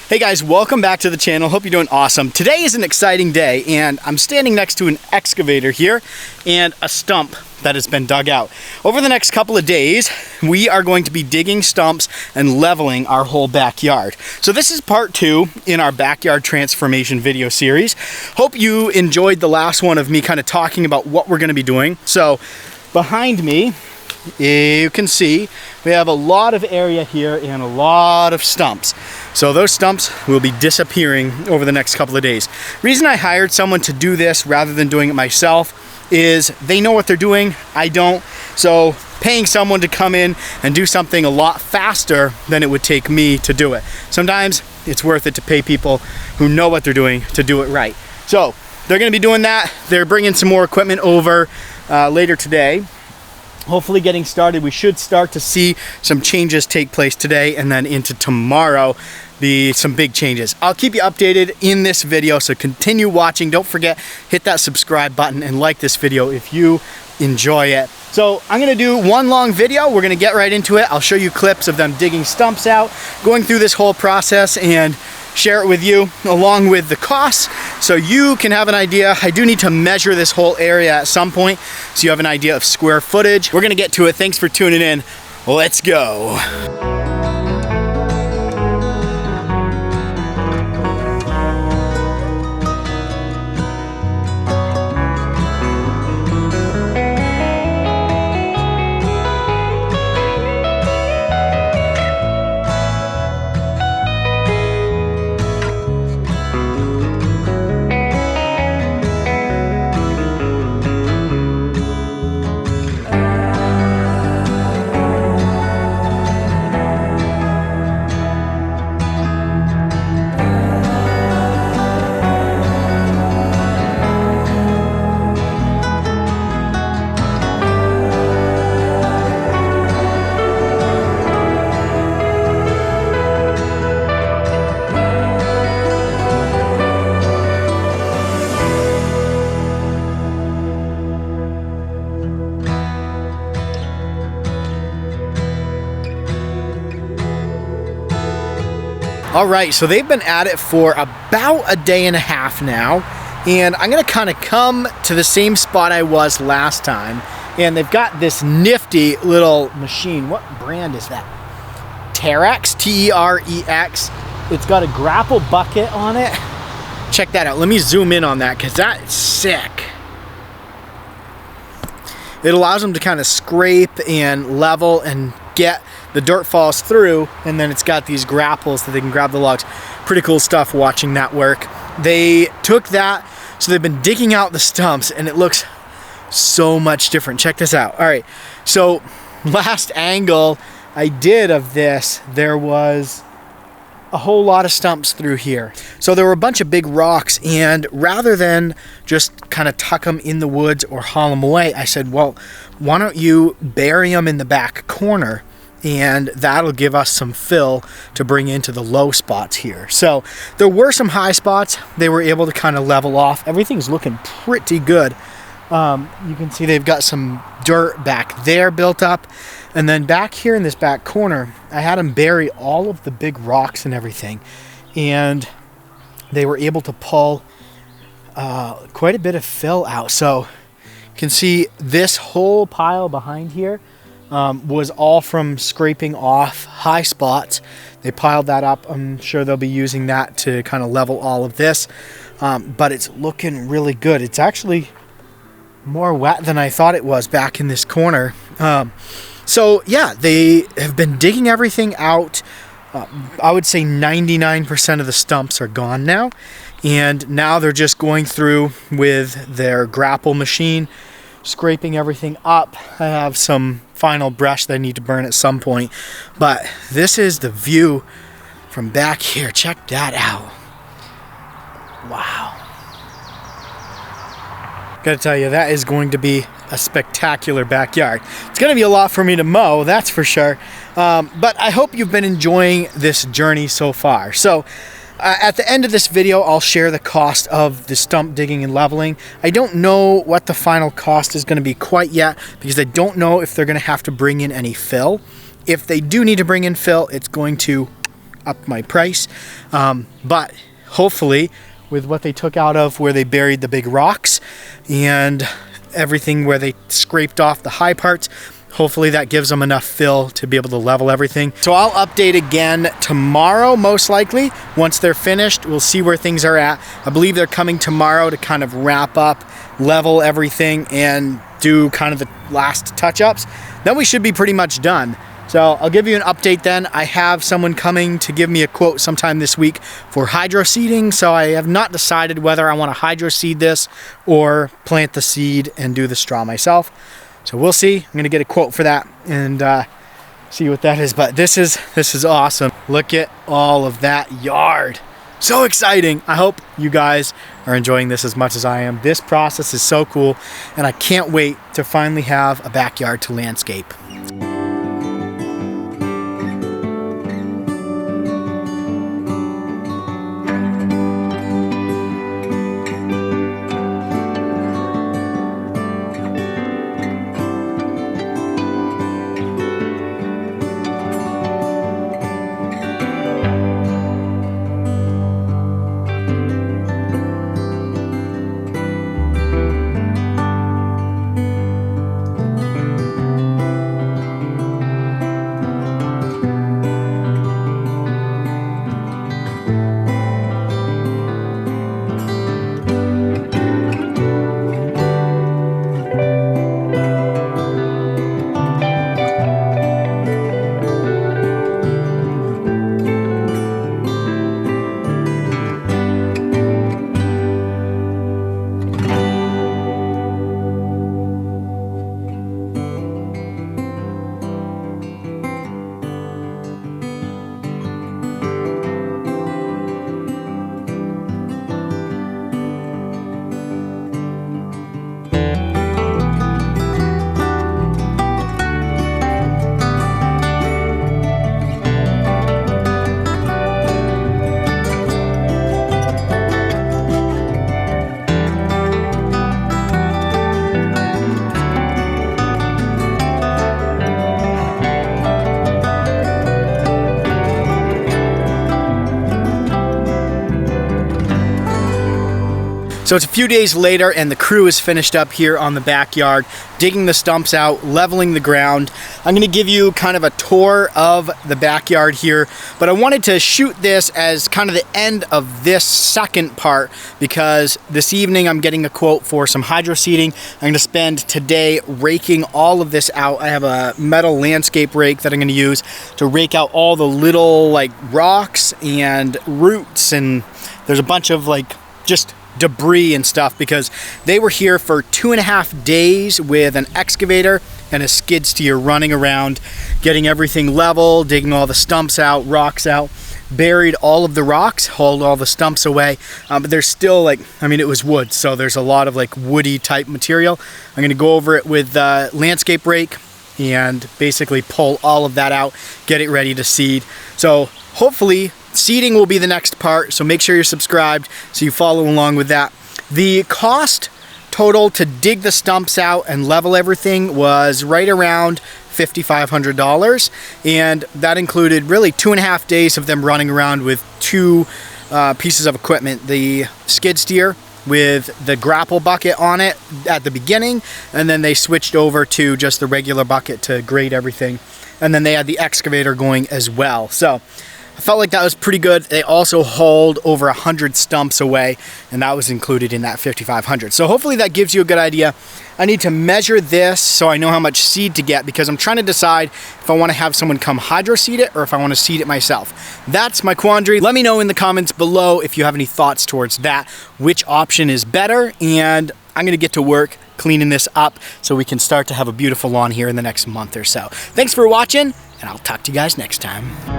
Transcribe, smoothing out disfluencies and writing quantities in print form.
Hey guys, welcome back to the channel. Hope you're doing awesome. Today is an exciting day and I'm standing next to an excavator here and a stump that has been dug out. Over the next couple of days, we are going to be digging stumps and leveling our whole backyard. So this is part 2 in our backyard transformation video series. Hope you enjoyed the last one of me kind of talking about what we're going to be doing. So behind me, you can see we have a lot of area here and a lot of stumps. So those stumps will be disappearing over the next couple of days. Reason I hired someone to do this rather than doing it myself is they know what they're doing, I don't. So paying someone to come in and do something a lot faster than it would take me to do it. Sometimes it's worth it to pay people who know what they're doing to do it right. So they're gonna be doing that. They're bringing some more equipment over later today. Hopefully getting started. We should start to see some changes take place today and then into tomorrow be some big changes. I'll keep you updated in this video, so continue watching. Don't forget, hit that subscribe button and like this video if you enjoy it. So I'm gonna do one long video. We're gonna get right into it. I'll show you clips of them digging stumps out, going through this whole process, and share it with you along with the costs so you can have an idea. I do need to measure this whole area at some point so you have an idea of square footage. We're gonna get to it. Thanks for tuning in. Let's go. All right, so they've been at it for about a day and a half now, and I'm gonna kind of come to the same spot I was last time, and they've got this nifty little machine. What brand is that? Terex, T-E-R-E-X. It's got a grapple bucket on it. Check that out. Let me zoom in on that because that's sick. It allows them to kind of scrape and level and get the dirt falls through, and then it's got these grapples that they can grab the logs. Pretty cool stuff watching that work. They took that, so they've been digging out the stumps and it looks so much different. Check this out. All right, so last angle I did of this, there was a whole lot of stumps through here. So there were a bunch of big rocks, and rather than just kind of tuck them in the woods or haul them away, I said, well, why don't you bury them in the back corner, and that'll give us some fill to bring into the low spots here. So there were some high spots they were able to kind of level off. Everything's looking pretty good. You can see they've got some dirt back there built up, and then back here in this back corner I had them bury all of the big rocks and everything, and they were able to pull quite a bit of fill out. So you can see this whole pile behind here was all from scraping off high spots. They piled that up. I'm sure they'll be using that to kind of level all of this, but it's looking really good. It's actually more wet than I thought it was back in this corner. So yeah, they have been digging everything out. I would say 99% of the stumps are gone now, and now they're just going through with their grapple machine, scraping everything up. I have some final brush that I need to burn at some point, but this is the view from back here. Check that out. Wow. Gotta tell you, that is going to be a spectacular backyard. It's gonna be a lot for me to mow, that's for sure, but I hope you've been enjoying this journey so far. So at the end of this video, I'll share the cost of the stump digging and leveling. I don't know what the final cost is going to be quite yet, because I don't know if they're going to have to bring in any fill. If they do need to bring in fill, it's going to up my price. But hopefully with what they took out of where they buried the big rocks and everything where they scraped off the high parts, hopefully that gives them enough fill to be able to level everything. So I'll update again tomorrow, most likely. Once they're finished, we'll see where things are at. I believe they're coming tomorrow to kind of wrap up, level everything, and do kind of the last touch-ups. Then we should be pretty much done. So I'll give you an update then. I have someone coming to give me a quote sometime this week for hydro seeding, so I have not decided whether I want to hydro seed this or plant the seed and do the straw myself. So we'll see. I'm gonna get a quote for that and see what that is. But this is awesome. Look at all of that yard. So exciting. I hope you guys are enjoying this as much as I am. This process is so cool, and I can't wait to finally have a backyard to landscape. So it's a few days later and the crew is finished up here on the backyard, digging the stumps out, leveling the ground. I'm gonna give you kind of a tour of the backyard here, but I wanted to shoot this as kind of the end of this second part because this evening I'm getting a quote for some hydro seeding. I'm gonna spend today raking all of this out. I have a metal landscape rake that I'm gonna use to rake out all the little like rocks and roots, and there's a bunch of like just debris and stuff because they were here for 2.5 days with an excavator and a skid steer running around, getting everything level, digging all the stumps out, rocks out, buried all of the rocks, hauled all the stumps away. But there's still like, I mean, it was wood, so there's a lot of like woody type material. I'm gonna go over it with the landscape rake and basically pull all of that out, get it ready to seed. So hopefully seeding will be the next part, so make sure you're subscribed so you follow along with that. The cost total to dig the stumps out and level everything was right around $5,500, and that included really 2.5 days of them running around with two pieces of equipment, the skid steer with the grapple bucket on it at the beginning, and then they switched over to just the regular bucket to grade everything, and then they had the excavator going as well. So I felt like that was pretty good. They also hauled over 100 stumps away, and that was included in that $5,500. So hopefully that gives you a good idea. I need to measure this so I know how much seed to get because I'm trying to decide if I want to have someone come hydro seed it or if I want to seed it myself. That's my quandary. Let me know in the comments below if you have any thoughts towards that, which option is better, and I'm gonna get to work cleaning this up so we can start to have a beautiful lawn here in the next month or so. Thanks for watching, and I'll talk to you guys next time.